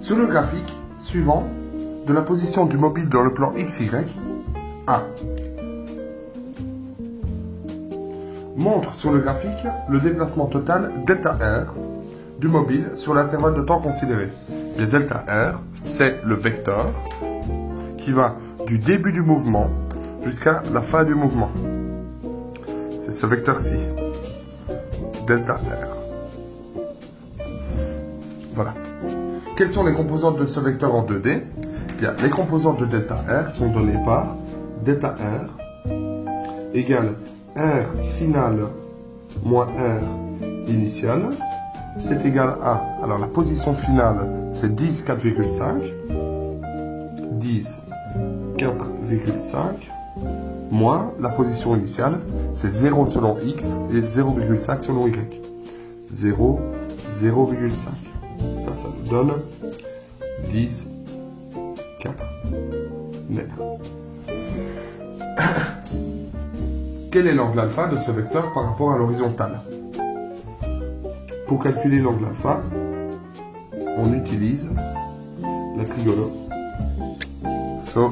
Sur le graphique suivant, de la position du mobile dans le plan XY, A. Montre sur le graphique le déplacement total delta R du mobile sur l'intervalle de temps considéré. Et delta R, c'est le vecteur qui va du début du mouvement jusqu'à la fin du mouvement. C'est ce vecteur-ci, delta R. Voilà. Quelles sont les composantes de ce vecteur en 2D? Bien, les composantes de delta R sont données par delta R égale R final moins R initial. C'est égal à, alors la position finale, c'est 10, 4,5. 10, 4,5. Moins la position initiale, c'est 0 selon X et 0,5 selon Y. 0, 0,5. Ça nous donne 10, 4 mètres. Quel est l'angle alpha de ce vecteur par rapport à l'horizontale? Pour calculer l'angle alpha, on utilise la trigono. So,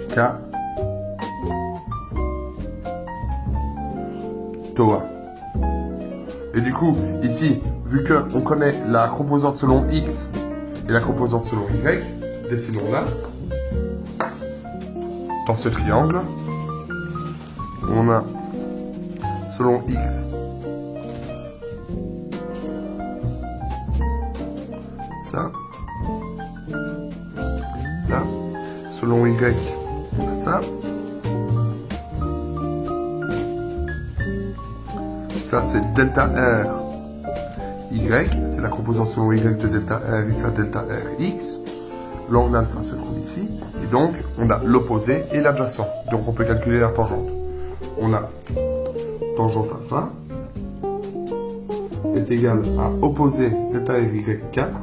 K, Toa. Et du coup, ici, vu qu'on connaît la composante selon X et la composante selon Y, dessinons-la. Dans ce triangle, on a selon X ça, là, selon Y, ça, ça c'est delta R Y, c'est la composante selon Y de delta R et ça delta R X. L'angle alpha se trouve ici, et donc on a l'opposé et l'adjacent, donc on peut calculer la tangente. On a tangente alpha est égal à opposé delta R Y 4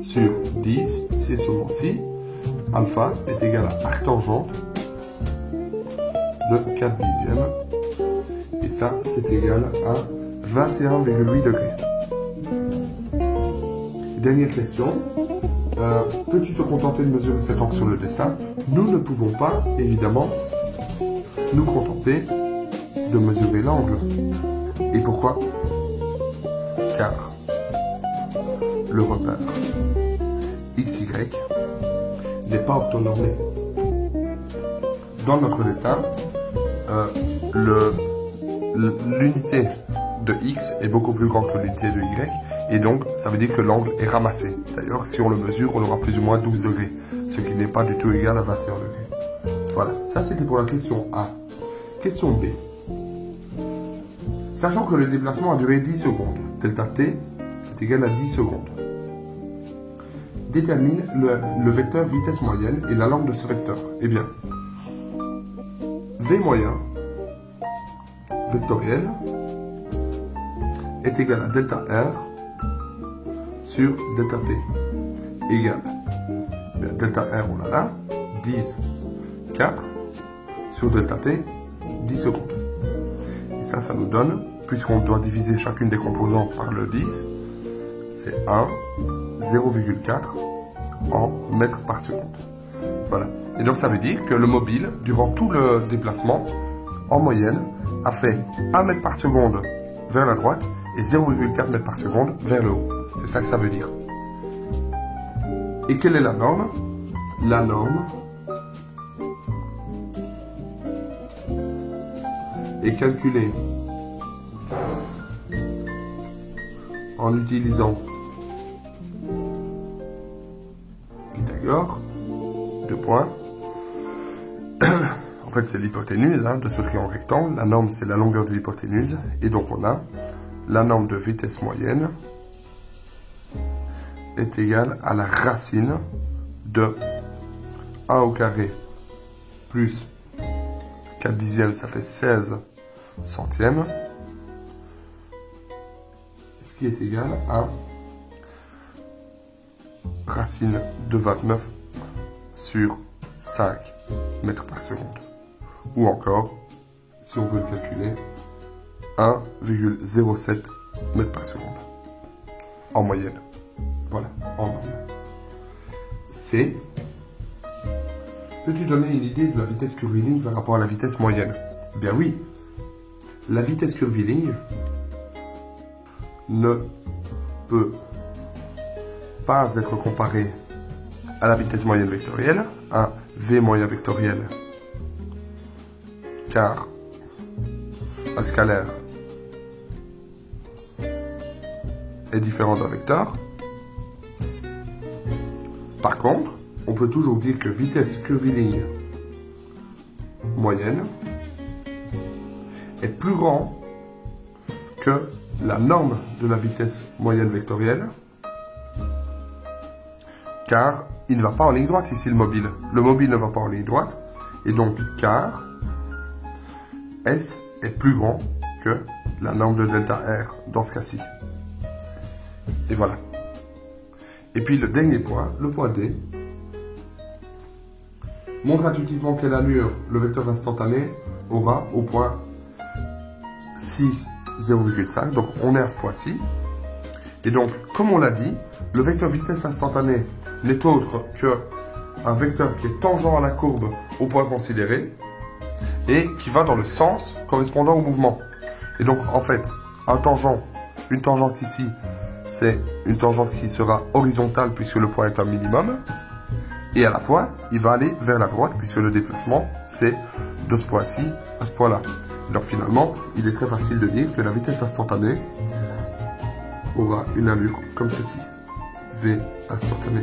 sur 10, si et seulement si, alpha est égal à arctangente de 4 dixièmes, et ça c'est égal à 21,8 degrés. Dernière question, peux-tu te contenter de mesurer cet angle sur le dessin? Nous ne pouvons pas, évidemment, nous contenter de mesurer l'angle. Et pourquoi? Car le repère XY n'est pas orthonormé. Dans notre dessin, l'unité de X est beaucoup plus grande que l'unité de Y, et donc ça veut dire que l'angle est ramassé. D'ailleurs, si on le mesure, on aura plus ou moins 12 degrés, ce qui n'est pas du tout égal à 21 degrés. Voilà, ça c'était pour la question A. Question B. Sachant que le déplacement a duré 10 secondes, delta t est égal à 10 secondes. Détermine le vecteur vitesse moyenne et la lambda de ce vecteur. Eh bien, V moyen vectoriel est égal à delta R sur delta t égale, delta R on l'a là, 10, 4 sur delta t, 10 secondes. Et ça nous donne, puisqu'on doit diviser chacune des composantes par le 10, c'est 1, 0,4 en mètres par seconde. Voilà. Et donc ça veut dire que le mobile, durant tout le déplacement, en moyenne, a fait 1 mètre par seconde vers la droite et 0,4 mètres par seconde vers le haut. C'est ça que ça veut dire. Et quelle est la norme? La norme est calculée en utilisant Pythagore, 2 points. En fait, c'est l'hypoténuse de ce triangle rectangle. La norme, c'est la longueur de l'hypoténuse. Et donc, on a la norme de vitesse moyenne est égale à la racine de 1 au carré plus 4 dixièmes, ça fait 16 centièmes, ce qui est égal à racine de 29 sur 5 mètres par seconde. Ou encore, si on veut le calculer, 1,07 mètres par seconde en moyenne. Voilà, en norme. C. Peux-tu donner une idée de la vitesse curviligne par rapport à la vitesse moyenne? Eh bien oui, la vitesse curviligne ne peut pas être comparée à la vitesse moyenne vectorielle, à V moyen vectoriel, car un scalaire est différent d'un vecteur. Par contre, on peut toujours dire que vitesse curviligne moyenne est plus grand que la norme de la vitesse moyenne vectorielle, car il ne va pas en ligne droite ici le mobile. Le mobile ne va pas en ligne droite, et donc car S est plus grand que la norme de delta R dans ce cas-ci. Et voilà. Et puis le dernier point, le point D, montre intuitivement quelle allure le vecteur instantané aura au point 6, 0,5. Donc on est à ce point-ci. Et donc, comme on l'a dit, le vecteur vitesse instantanée n'est autre qu'un vecteur qui est tangent à la courbe au point considéré et qui va dans le sens correspondant au mouvement. Et donc, en fait, une tangente ici, c'est une tangente qui sera horizontale puisque le point est un minimum. Et à la fois, il va aller vers la droite puisque le déplacement, c'est de ce point-ci à ce point-là. Donc finalement, il est très facile de dire que la vitesse instantanée aura une allure comme ceci. V instantané.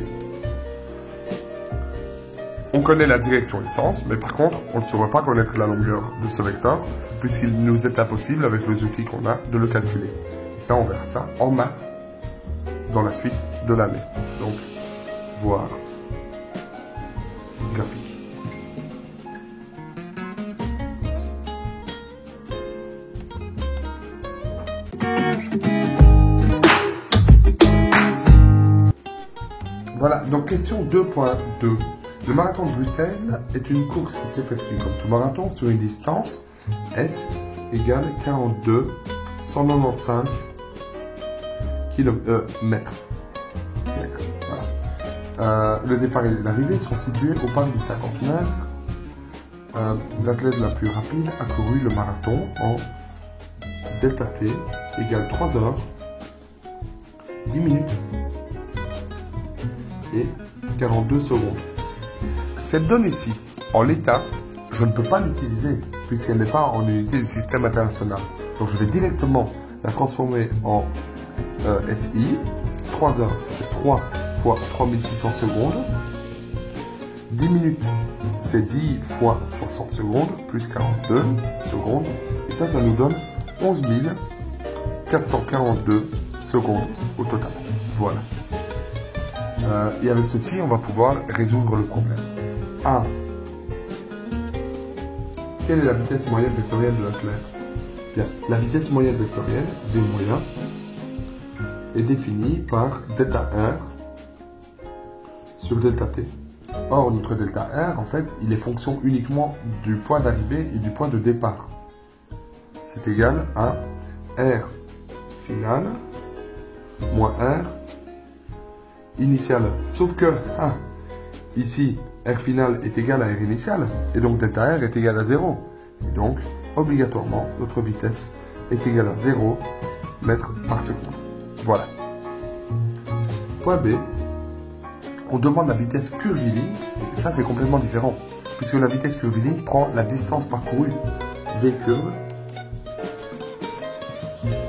On connaît la direction et le sens, mais par contre, on ne saurait pas connaître la longueur de ce vecteur, puisqu'il nous est impossible, avec les outils qu'on a, de le calculer. Et ça, on verra ça en maths dans la suite de l'année. Donc, voir graphique. Voilà, donc question 2.2. Le marathon de Bruxelles est une course qui s'effectue comme tout marathon sur une distance S égale 42 195 km. Voilà. Le départ et l'arrivée sont situés au parc du 59. L'athlète la plus rapide a couru le marathon en delta T égale 3 heures, 10 minutes et 42 secondes. Cette donnée-ci, en l'état, je ne peux pas l'utiliser puisqu'elle n'est pas en unité du système international. Donc je vais directement la transformer en SI. 3 heures, c'est 3 fois 3600 secondes. 10 minutes, c'est 10 fois 60 secondes, plus 42 secondes. Et ça nous donne 11 442 secondes au total. Voilà. Et avec ceci, on va pouvoir résoudre le problème. 1. Quelle est la vitesse moyenne vectorielle de l'athlète? Bien, la vitesse moyenne vectorielle, V moyen, est définie par delta R sur delta T. Or, notre delta R, en fait, il est fonction uniquement du point d'arrivée et du point de départ. C'est égal à R final moins R initial. Sauf que, ici, R final est égal à R initial, et donc delta R est égal à 0. Et donc, obligatoirement, notre vitesse est égale à 0 mètres par seconde. Voilà. Point B, on demande la vitesse curviligne, et ça c'est complètement différent, puisque la vitesse curviligne prend la distance parcourue. V curve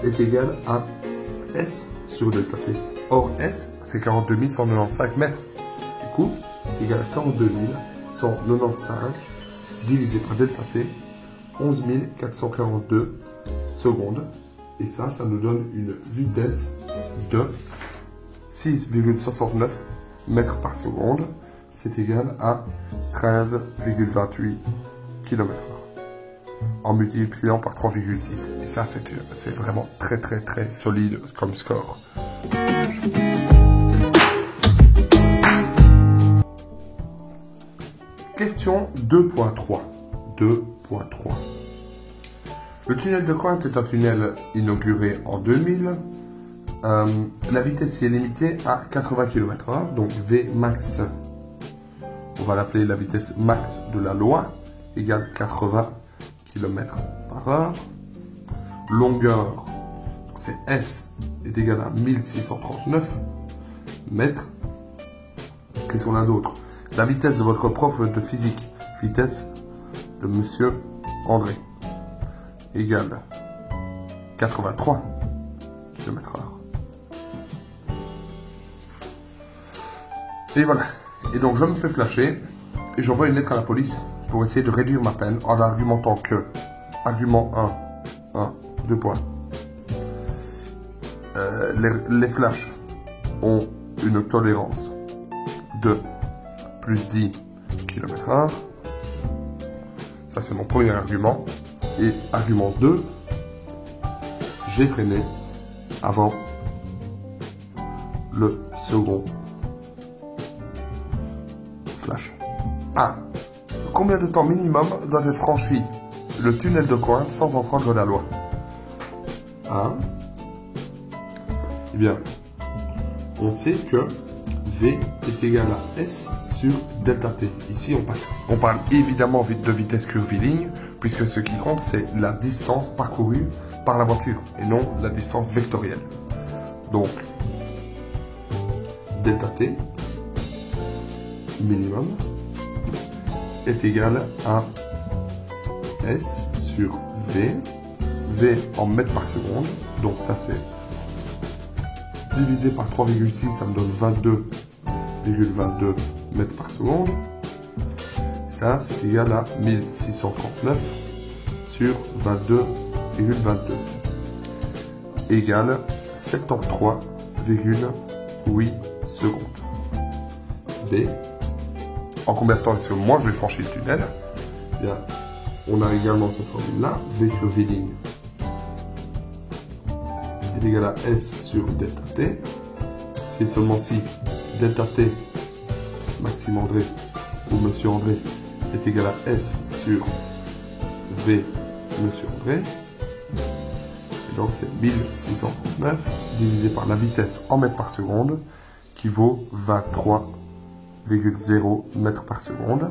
est égal à S sur delta T. Or, S, c'est 42 195 mètres. Du coup, c'est égal à 42 195 divisé par delta T, 11 442 secondes. Et ça nous donne une vitesse de 6,69 mètres par seconde. C'est égal à 13,28 km/h. En multipliant par 3,6. Et ça, c'est vraiment très très très solide comme score. Question 2.3. 2.3. Le tunnel de Cointe est un tunnel inauguré en 2000 la vitesse y est limitée à 80 km/h, donc V max, on va l'appeler la vitesse max de la loi, égale 80 km/h. Longueur, c'est S, est égal à 1639 mètres. Qu'est-ce qu'on a d'autre? La vitesse de votre prof de physique, vitesse de monsieur André, égale 83 km/h. Et voilà. Et donc je me fais flasher et j'envoie une lettre à la police pour essayer de réduire ma peine en argumentant que, argument 1, 2 points, les flashs ont une tolérance de plus 10 km/h. Ça c'est mon premier argument. Et argument 2, j'ai freiné avant le second flash. 1. Combien de temps minimum doit être franchi le tunnel de Cointe sans enfreindre la loi? 1. Eh bien, on sait que V est égal à S sur delta T. Ici, on parle évidemment de vitesse curviligne, puisque ce qui compte, c'est la distance parcourue par la voiture, et non la distance vectorielle. Donc, delta T minimum est égal à S sur V, V en mètres par seconde, donc ça c'est divisé par 3,6, ça me donne 22,22 mètres par seconde. Ça c'est égal à 1639 sur 22,22 égale 73,8 secondes. B. En combien de temps est-ce que moi je vais franchir le tunnel? Bien, on a également cette formule-là, V curviligne est égal à S sur delta T. Si et seulement si delta T, Maxime André ou Monsieur André est égal à S sur V Monsieur André. Et donc c'est 1639 divisé par la vitesse en mètres par seconde qui vaut 23,0 mètres par seconde.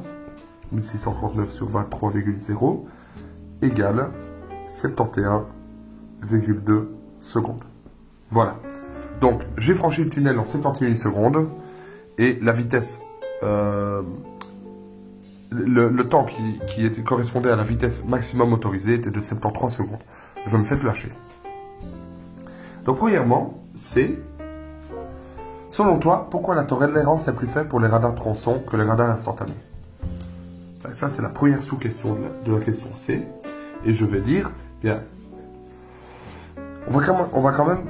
1639 sur 23,0 égale 71,2 secondes. Voilà. Donc, j'ai franchi le tunnel en 71 secondes et la vitesse, le temps qui correspondait à la vitesse maximum autorisée était de 73 secondes. Je me fais flasher. Donc, premièrement, c'est, selon toi, pourquoi la tolérance est plus faible pour les radars tronçons que les radars instantanés? Ça, c'est la première sous-question de la question C. Et je vais dire, bien, on va quand même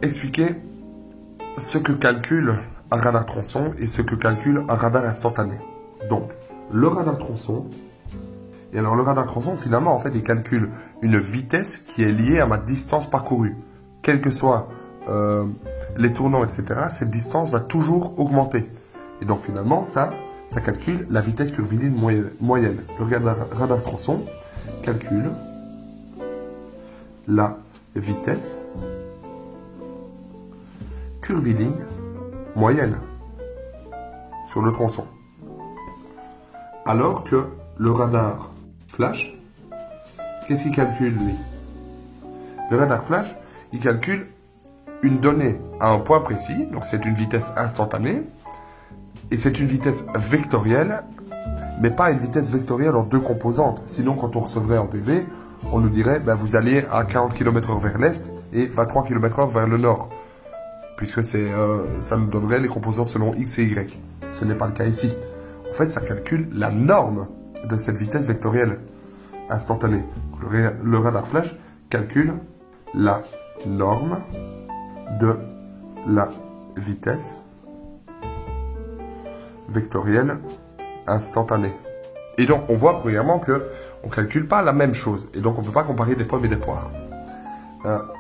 expliquer ce que calcule un radar tronçon et ce que calcule un radar instantané. Donc, le radar tronçon, et alors le radar tronçon, finalement, en fait, il calcule une vitesse qui est liée à ma distance parcourue. Quels que soient les tournants, etc., cette distance va toujours augmenter. Et donc, finalement, ça calcule la vitesse curviligne moyenne. Le radar tronçon calcule la vitesse curviligne moyenne sur le tronçon. Alors que le radar flash, qu'est-ce qu'il calcule lui? Le radar flash, il calcule une donnée à un point précis, donc c'est une vitesse instantanée, et c'est une vitesse vectorielle, mais pas une vitesse vectorielle en deux composantes. Sinon, quand on recevrait en PV, on nous dirait, ben, vous alliez à 40 km/h vers l'est et 23 km/h vers le nord. Puisque ça nous donnerait les composantes selon X et Y. Ce n'est pas le cas ici. En fait, ça calcule la norme de cette vitesse vectorielle instantanée. Le radar flash calcule la norme de la vitesse vectorielle instantanée. Et donc, on voit premièrement que on ne calcule pas la même chose. Et donc, on ne peut pas comparer des pommes et des poires.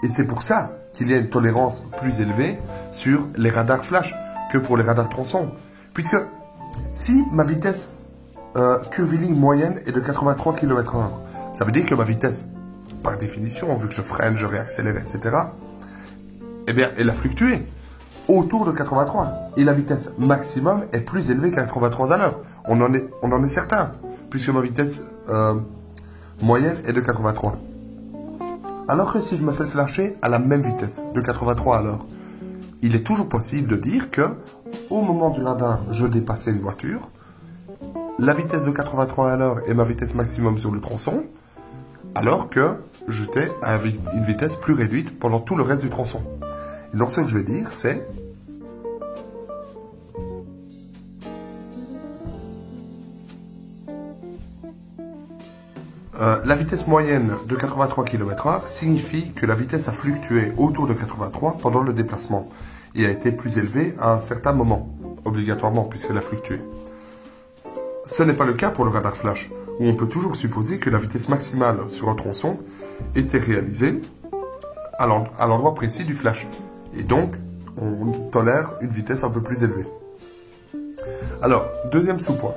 Et c'est pour ça qu'il y a une tolérance plus élevée sur les radars flash que pour les radars tronçons. Puisque si ma vitesse curviligne moyenne est de 83 km/h, ça veut dire que ma vitesse, par définition, vu que je freine, je réaccélère, etc., eh bien, elle a fluctué autour de 83. Et la vitesse maximum est plus élevée qu'à 83 à l'heure. On en est certain, puisque ma vitesse moyenne est de 83. Alors que si je me fais flasher à la même vitesse, de 83 à l'heure, il est toujours possible de dire que, au moment du radar, je dépassais une voiture, la vitesse de 83 à l'heure est ma vitesse maximum sur le tronçon, alors que j'étais à une vitesse plus réduite pendant tout le reste du tronçon. Et donc ce que je vais dire, c'est la vitesse moyenne de 83 km/h signifie que la vitesse a fluctué autour de 83 pendant le déplacement et a été plus élevée à un certain moment, obligatoirement puisqu'elle a fluctué. Ce n'est pas le cas pour le radar flash, où on peut toujours supposer que la vitesse maximale sur un tronçon était réalisée à l'endroit précis du flash. Et donc, on tolère une vitesse un peu plus élevée. Alors, deuxième sous-point.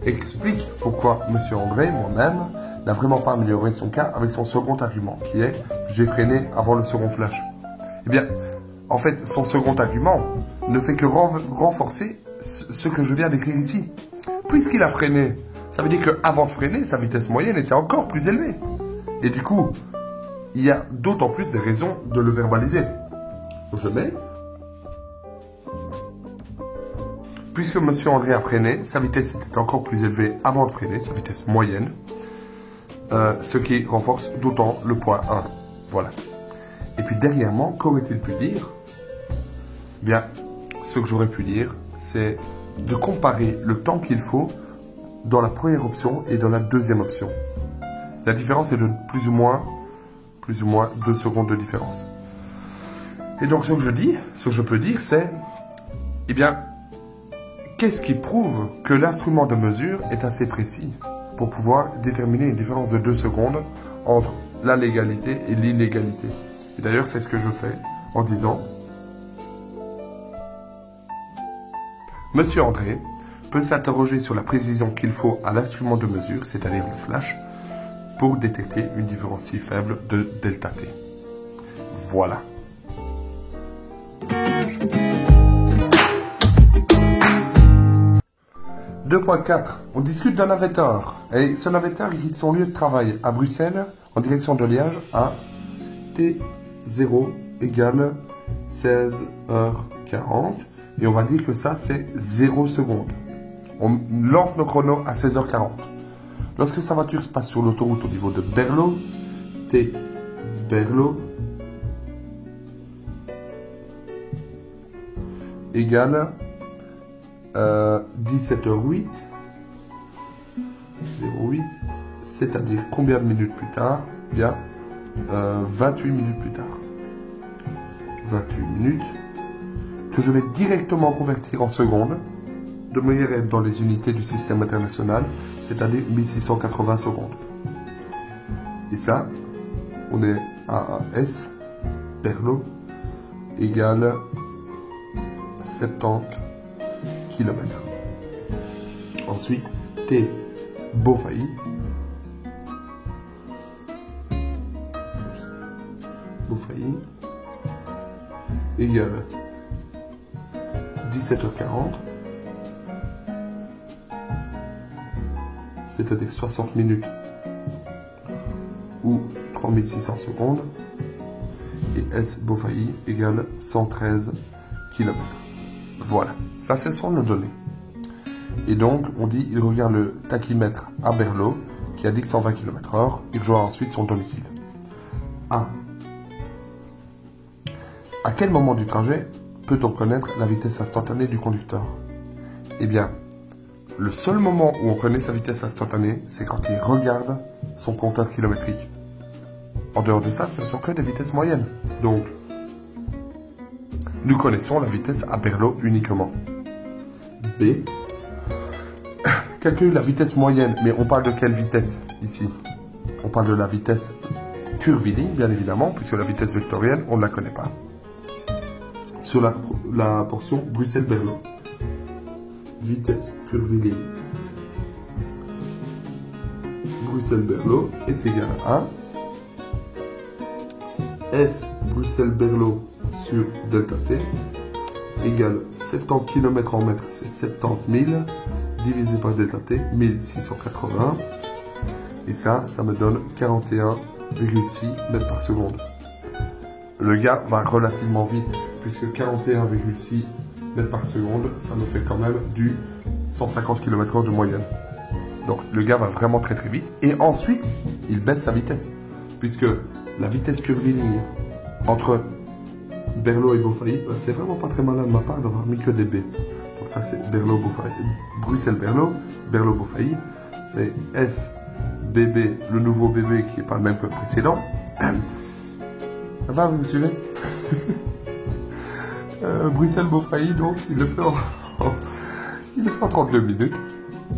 Explique pourquoi M. André, moi-même, n'a vraiment pas amélioré son cas avec son second argument, qui est « j'ai freiné avant le second flash ». Eh bien, en fait, son second argument ne fait que renforcer ce que je viens d'écrire ici. Puisqu'il a freiné, ça veut dire qu'avant de freiner, sa vitesse moyenne était encore plus élevée. Et du coup, il y a d'autant plus de raisons de le verbaliser. Je mets. Puisque M. André a freiné, sa vitesse était encore plus élevée avant de freiner, sa vitesse moyenne. Ce qui renforce d'autant le point 1. Voilà. Et puis dernièrement, qu'aurait-il pu dire? Bien, ce que j'aurais pu dire, c'est de comparer le temps qu'il faut dans la première option et dans la deuxième option. La différence est de plus ou moins 2 secondes de différence. Et donc ce que je peux dire, c'est, eh bien, qu'est-ce qui prouve que l'instrument de mesure est assez précis pour pouvoir déterminer une différence de 2 secondes entre la légalité et l'illégalité? Et d'ailleurs, c'est ce que je fais en disant Monsieur André peut s'interroger sur la précision qu'il faut à l'instrument de mesure, c'est-à-dire le flash, pour détecter une différence si faible de delta t. Voilà. « 2.4. On discute d'un navetteur. Et ce navetteur quitte son lieu de travail à Bruxelles en direction de Liège à T0 égale 16h40. Et on va dire que ça, c'est 0 secondes. On lance nos chronos à 16h40. Lorsque sa voiture se passe sur l'autoroute au niveau de Berlo, T Berlo égale 17h08, 08, c'est-à-dire combien de minutes plus tard? Bien, 28 minutes plus tard. 28 minutes que je vais directement convertir en secondes, de manière à être dans les unités du système international, c'est-à-dire 1680 secondes. Et ça, on est à S, Berlo, égale 70 km. Ensuite, T, Beaufailly, égale 17h40, c'est-à-dire 60 minutes ou 3600 secondes, et S Beaufailly égale 113 km. Voilà, ça ce sont nos données. Et donc, on dit, il regarde le tachymètre à Berlo, qui indique 120 km/h, il rejoint ensuite son domicile. A. À quel moment du trajet peut-on connaître la vitesse instantanée du conducteur? Eh bien, le seul moment où on connaît sa vitesse instantanée, c'est quand il regarde son compteur kilométrique. En dehors de ça, ce ne sont que des vitesses moyennes. Donc, nous connaissons la vitesse à Berlo uniquement. B. Calcule la vitesse moyenne, mais on parle de quelle vitesse ici? On parle de la vitesse curviligne, bien évidemment, puisque la vitesse vectorielle, on ne la connaît pas. Sur la portion Bruxelles-Berlo. Vitesse curviligne Bruxelles-Berlo est égale à S Bruxelles-Berlo sur delta t égale 70 km en mètres, c'est 70 000, divisé par delta t, 1680. Et ça me donne 41,6 mètres par seconde. Le gars va relativement vite, puisque 41,6 mètres par seconde, ça nous fait quand même du 150 km/h de moyenne. Donc le gars va vraiment très très vite. Et ensuite, il baisse sa vitesse, puisque la vitesse curviligne entre Berlot et Beaufailly, c'est vraiment pas très malin de ma part d'avoir mis que des B. Donc ça c'est Berlot-Beaufailly, Bruxelles-Berlot, Berlot-Beaufailly, c'est SBB, le nouveau bébé qui n'est pas le même que le précédent. Ça va, vous me suivez? Bruxelles-Beaufailly, donc il le fait en 32 minutes.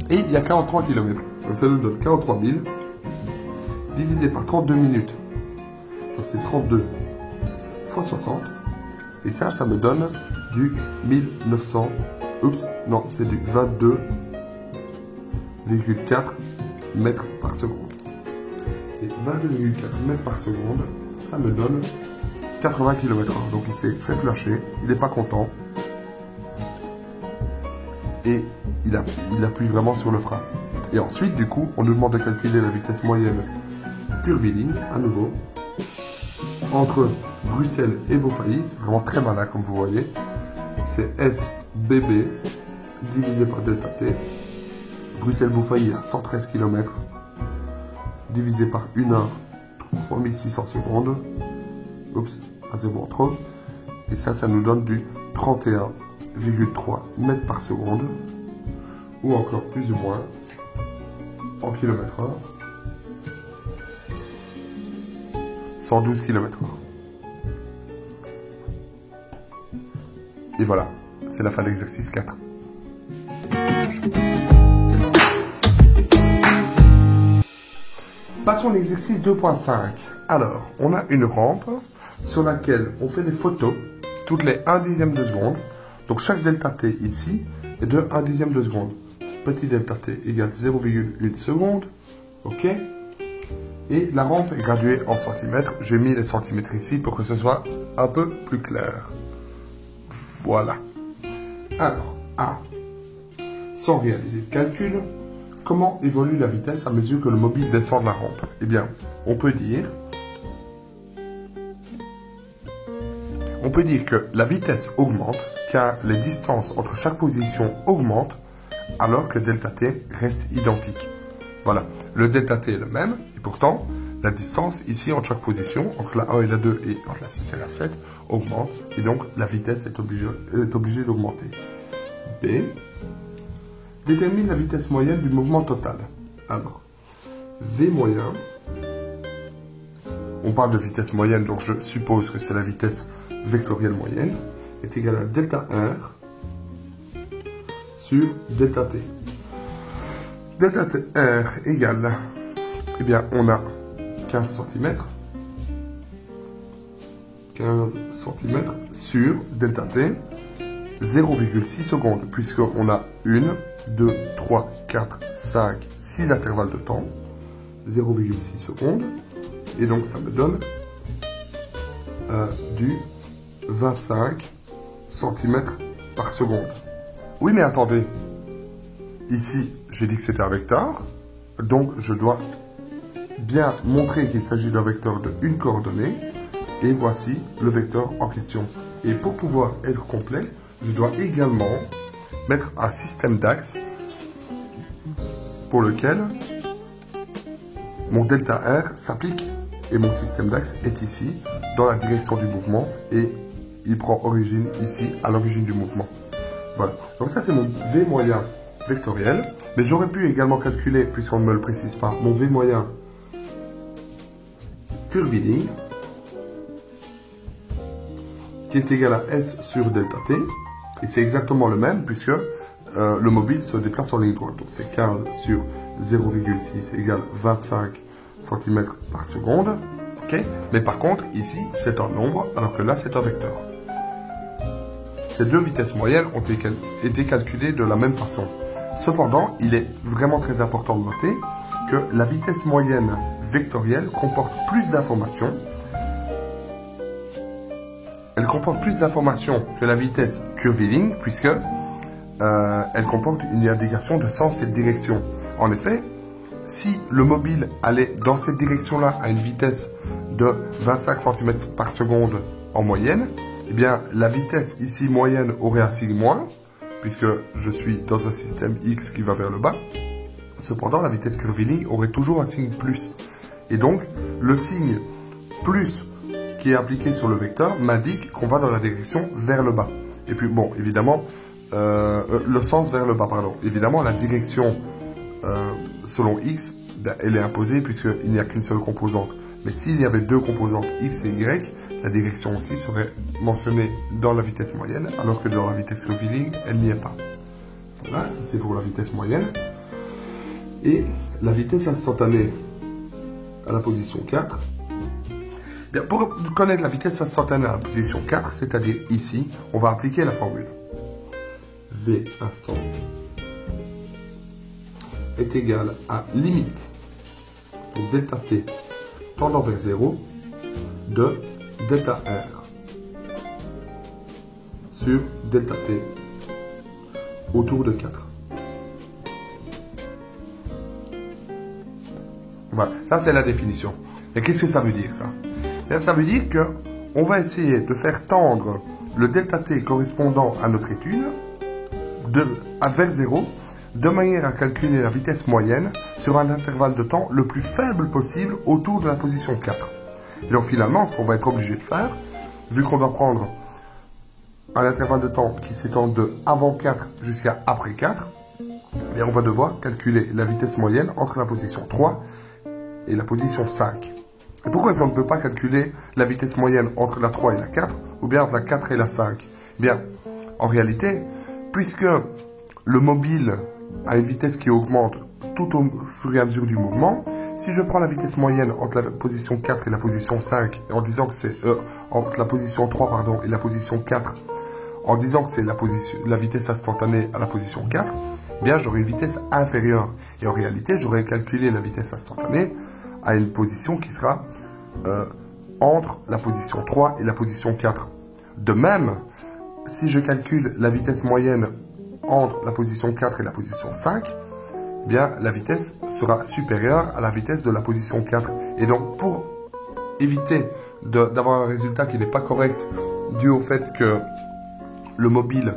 Et il y a 43 km. Donc ça nous donne 43 000 divisé par 32 minutes. Donc c'est 32 fois 60. Et ça me donne du 1900. Oups, non, c'est du 22,4 mètres par seconde. Et 22,4 mètres par seconde, ça me donne 80 km/h. Donc il s'est fait flasher, il n'est pas content. Et il appuie vraiment sur le frein. Et ensuite, du coup, on nous demande de calculer la vitesse moyenne curviligne, à nouveau, entre Bruxelles et Beaufailly. C'est vraiment très malin, comme vous voyez. C'est SBB divisé par delta t. Bruxelles-Beaufailly à 113 km divisé par 1 heure, 3600 secondes. Oups, un 0 en trop. Et ça nous donne du 31,3 mètres par seconde, ou encore plus ou moins en km/h, 112 km/h. Et voilà, c'est la fin de l'exercice 4. Passons à l'exercice 2.5. Alors, on a une rampe sur laquelle on fait des photos toutes les 1/10 de seconde. Donc chaque delta t ici est de 1/10 de seconde. Petit delta t égale 0,1 seconde. OK. Et la rampe est graduée en centimètres. J'ai mis les centimètres ici pour que ce soit un peu plus clair. Voilà. Alors, A. Sans réaliser de calcul, comment évolue la vitesse à mesure que le mobile descend de la rampe? Eh bien, on peut dire que la vitesse augmente car les distances entre chaque position augmentent alors que delta t reste identique. Voilà, le delta t est le même et pourtant la distance ici entre chaque position, entre la 1 et la 2 et entre la 6 et la 7, augmente et donc la vitesse est obligée d'augmenter. B. Détermine la vitesse moyenne du mouvement total. Alors, V moyen, on parle de vitesse moyenne, donc je suppose que c'est la vitesse vectorielle moyenne, est égal à delta R sur delta t. Delta t R égale, eh bien, on a 15 cm. 15 cm sur delta t, 0,6 secondes, puisqu'on a 1, 2, 3, 4, 5, 6 intervalles de temps, 0,6 secondes, et donc ça me donne du 25 cm par seconde. Oui, mais attendez, ici j'ai dit que c'était un vecteur, donc je dois bien montrer qu'il s'agit d'un vecteur de une coordonnée, et voici le vecteur en question. Et pour pouvoir être complet, je dois également mettre un système d'axes pour lequel mon delta R s'applique et mon système d'axes est ici dans la direction du mouvement et il prend origine ici à l'origine du mouvement. Voilà, donc ça c'est mon V moyen vectoriel, mais j'aurais pu également calculer, puisqu'on ne me le précise pas, mon V moyen curviligne qui est égal à S sur delta t, et c'est exactement le même puisque le mobile se déplace en ligne droite. Donc c'est 15 sur 0,6 égale 25 cm par seconde. Okay. Mais par contre, ici, c'est un nombre, alors que là, c'est un vecteur. Ces deux vitesses moyennes ont été calculées de la même façon. Cependant, il est vraiment très important de noter que la vitesse moyenne vectorielle comporte plus d'informations elle comporte plus d'informations que la vitesse curviligne, puisque elle comporte une indication de sens et de direction. En effet, si le mobile allait dans cette direction-là à une vitesse de 25 cm par seconde en moyenne, eh bien, la vitesse ici moyenne aurait un signe moins, puisque je suis dans un système X qui va vers le bas. Cependant, la vitesse curviligne aurait toujours un signe plus. Et donc, le signe plus qui est appliqué sur le vecteur m'indique qu'on va dans la direction vers le bas. Et puis, bon, évidemment, le sens vers le bas, pardon. Évidemment, la direction selon X, ben, elle est imposée puisqu'il n'y a qu'une seule composante. Mais s'il y avait deux composantes X et Y, la direction aussi serait mentionnée dans la vitesse moyenne, alors que dans la vitesse curviligne, elle n'y est pas. Voilà, ça c'est pour la vitesse moyenne. Et la vitesse instantanée à la position 4. Bien, pour connaître la vitesse instantanée à la position 4, c'est-à-dire ici, on va appliquer la formule. V instant est égal à limite pour delta t tendant vers 0 de delta R sur delta t autour de 4. Voilà, ça c'est la définition. Et qu'est-ce que ça veut dire ça? Bien, ça veut dire que on va essayer de faire tendre le delta t correspondant à notre étude vers 0, de manière à calculer la vitesse moyenne sur un intervalle de temps le plus faible possible autour de la position 4. Et donc finalement, ce qu'on va être obligé de faire, vu qu'on doit prendre un intervalle de temps qui s'étend de avant 4 jusqu'à après 4, et on va devoir calculer la vitesse moyenne entre la position 3 et la position 5. Et pourquoi est-ce qu'on ne peut pas calculer la vitesse moyenne entre la 3 et la 4, ou bien entre la 4 et la 5? Eh bien, en réalité, puisque le mobile a une vitesse qui augmente tout au fur et à mesure du mouvement, si je prends la vitesse moyenne entre la position 4 et la position 5, en disant que c'est entre la position 3 pardon, et la position 4, en disant que c'est la vitesse instantanée à la position 4, eh bien j'aurai une vitesse inférieure. Et en réalité, j'aurais calculé la vitesse instantanée à une position qui sera entre la position 3 et la position 4. De même, si je calcule la vitesse moyenne entre la position 4 et la position 5, eh bien, la vitesse sera supérieure à la vitesse de la position 4. Et donc, pour éviter d'avoir un résultat qui n'est pas correct, dû au fait que le mobile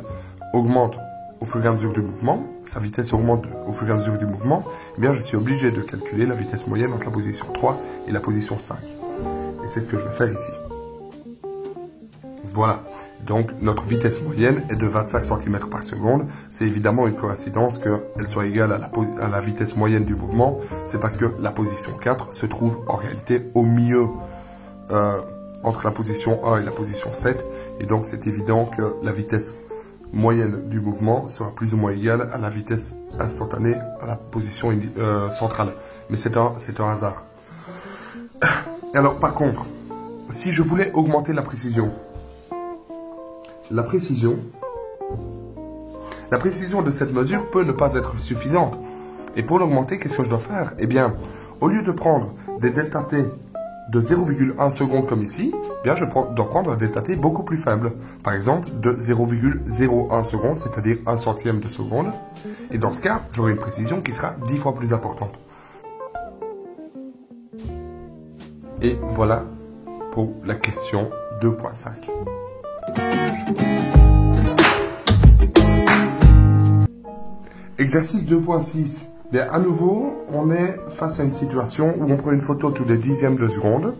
augmente au fur et à mesure du mouvement, sa vitesse augmente au fur et à mesure du mouvement, eh bien, je suis obligé de calculer la vitesse moyenne entre la position 3 et la position 5. Et c'est ce que je vais faire ici. Voilà. Donc, notre vitesse moyenne est de 25 cm par seconde. C'est évidemment une coïncidence qu'elle soit égale à la vitesse moyenne du mouvement. C'est parce que la position 4 se trouve en réalité au milieu entre la position 1 et la position 7. Et donc, c'est évident que la vitesse moyenne du mouvement sera plus ou moins égale à la vitesse instantanée à la position centrale. Mais c'est un hasard. Alors, par contre, si je voulais augmenter la précision de cette mesure peut ne pas être suffisante. Et pour l'augmenter, qu'est-ce que je dois faire? Eh bien, au lieu de prendre des delta t de 0,1 seconde comme ici, eh bien, je dois prendre un delta t beaucoup plus faible. Par exemple, de 0,01 seconde, c'est-à-dire 1 centième de seconde. Et dans ce cas, j'aurai une précision qui sera 10 fois plus importante. Et voilà pour la question 2.5. Exercice 2.6. Bien, à nouveau, on est face à une situation où on prend une photo tous les dixièmes de seconde.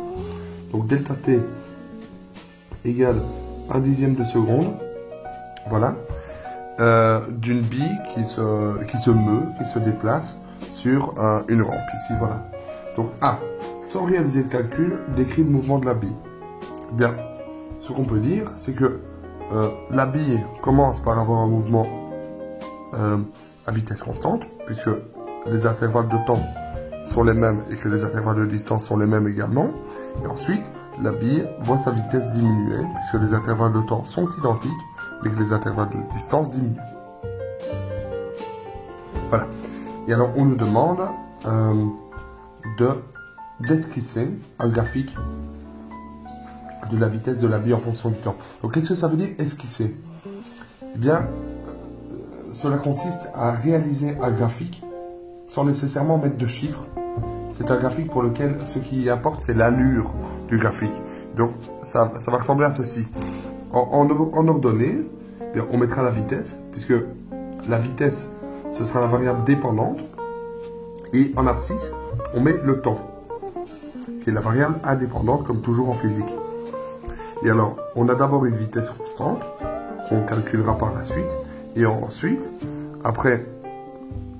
Donc, delta t égale 1 dixième de seconde. Voilà. D'une bille qui se meut, qui se déplace sur une rampe. Ici, voilà. Donc, A. Sans réaliser le calcul, décrit le mouvement de la bille. Bien, ce qu'on peut dire, c'est que la bille commence par avoir un mouvement à vitesse constante, puisque les intervalles de temps sont les mêmes et que les intervalles de distance sont les mêmes également. Et ensuite, la bille voit sa vitesse diminuer, puisque les intervalles de temps sont identiques, mais que les intervalles de distance diminuent. Voilà. Et alors, on nous demande d'esquisser un graphique de la vitesse de la bille en fonction du temps. Donc, qu'est-ce que ça veut dire esquisser? Eh bien, cela consiste à réaliser un graphique sans nécessairement mettre de chiffres. C'est un graphique pour lequel ce qui importe, c'est l'allure du graphique. Donc, ça va ressembler à ceci. En ordonnée, on mettra la vitesse, puisque la vitesse, ce sera la variable dépendante. Et en abscisse, on met le temps, qui est la variable indépendante, comme toujours en physique. Et alors, on a d'abord une vitesse constante, qu'on calculera par la suite. Et ensuite, après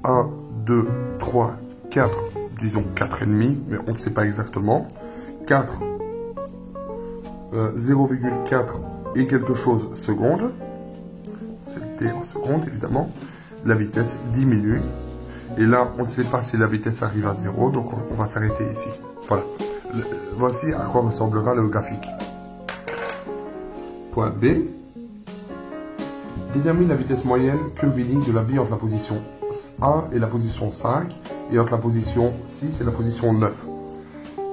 1, 2, 3, 4, disons 4,5, mais on ne sait pas exactement, 4, 0,4 et quelque chose secondes, c'est le t en secondes évidemment, la vitesse diminue. Et là, on ne sait pas si la vitesse arrive à 0, donc on va s'arrêter ici. Voilà. Voici à quoi ressemblera le graphique. Point B. Détermine la vitesse moyenne curviligne de la bille entre la position 1 et la position 5 et entre la position 6 et la position 9.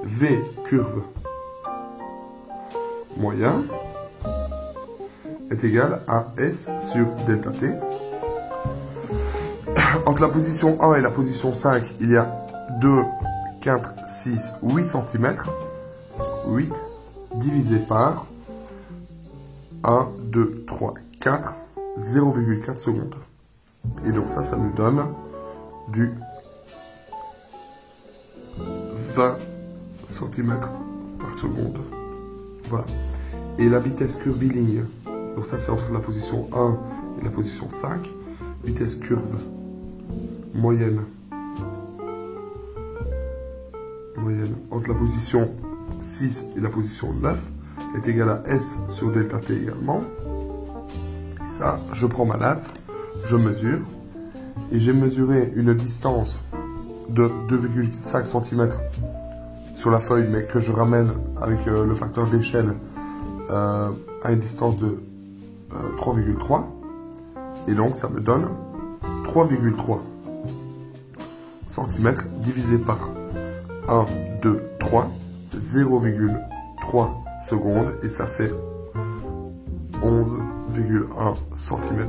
V curve moyen est égal à S sur delta T. Entre la position 1 et la position 5, il y a 2, 4, 6, 8 cm. 8 divisé par 1, 2, 3, 4, 0,4 secondes. Et donc ça nous donne du 20 cm par seconde. Voilà. Et la vitesse curviligne, donc ça c'est entre la position 1 et la position 5. Vitesse curve moyenne entre la position 6 et la position 9 est égale à S sur delta T également. Et ça, je prends ma latte, je mesure, et j'ai mesuré une distance de 2,5 cm sur la feuille, mais que je ramène avec le facteur d'échelle à une distance de 3,3. Et donc, ça me donne 3,3 cm divisé par 1, 2, 3, 0,3 secondes, et ça c'est 11,1 cm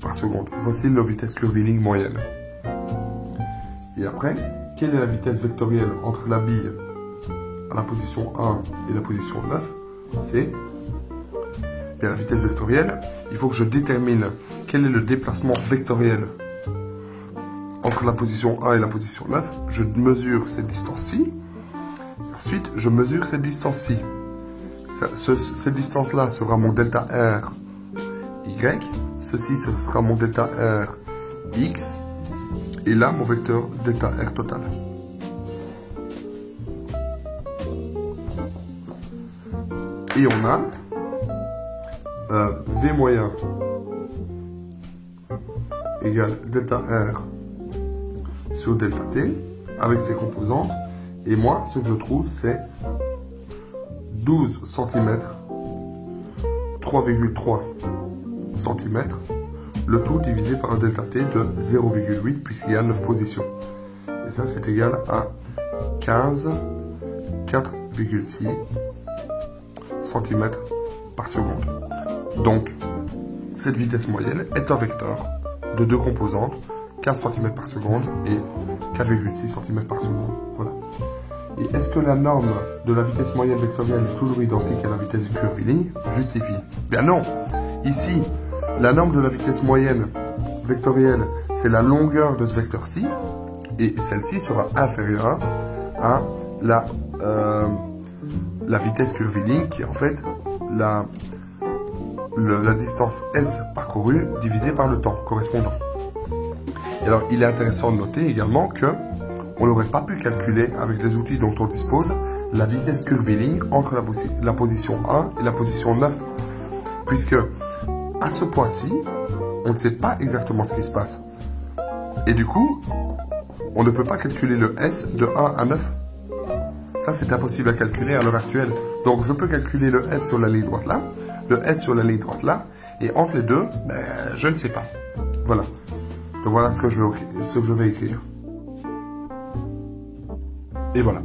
par seconde. Voici nos vitesses curviligne moyennes. Et après, quelle est la vitesse vectorielle entre la bille à la position 1 et la position 9? C'est la vitesse vectorielle. Il faut que je détermine quel est le déplacement vectoriel entre la position 1 et la position 9. Je mesure cette distance-ci. Ensuite, je mesure cette distance-ci. Cette distance-là sera mon delta R Y. Ceci, ce sera mon delta R X. Et là, mon vecteur delta R total. Et on a V moyen égale delta R sur delta T avec ses composantes. Et moi, ce que je trouve, c'est 12 cm, 3,3 cm, le tout divisé par un delta T de 0,8 puisqu'il y a 9 positions. Et ça, c'est égal à 15, 4,6 cm par seconde. Donc, cette vitesse moyenne est un vecteur de deux composantes, 15 cm par seconde et 4,6 cm par seconde. Voilà. Et est-ce que la norme de la vitesse moyenne vectorielle est toujours identique à la vitesse curviligne? Justifie. Bien non. Ici, la norme de la vitesse moyenne vectorielle, c'est la longueur de ce vecteur-ci, et celle-ci sera inférieure à la vitesse curviligne, qui est en fait la distance S parcourue divisée par le temps correspondant. Et alors, il est intéressant de noter également que on n'aurait pas pu calculer avec les outils dont on dispose la vitesse curviligne entre la position 1 et la position 9, puisque à ce point-ci, on ne sait pas exactement ce qui se passe. Et du coup, on ne peut pas calculer le S de 1 à 9. Ça, c'est impossible à calculer à l'heure actuelle. Donc, je peux calculer le S sur la ligne droite là, le S sur la ligne droite là, et entre les deux, je ne sais pas. Voilà. Donc, voilà ce que je vais écrire. Et voilà.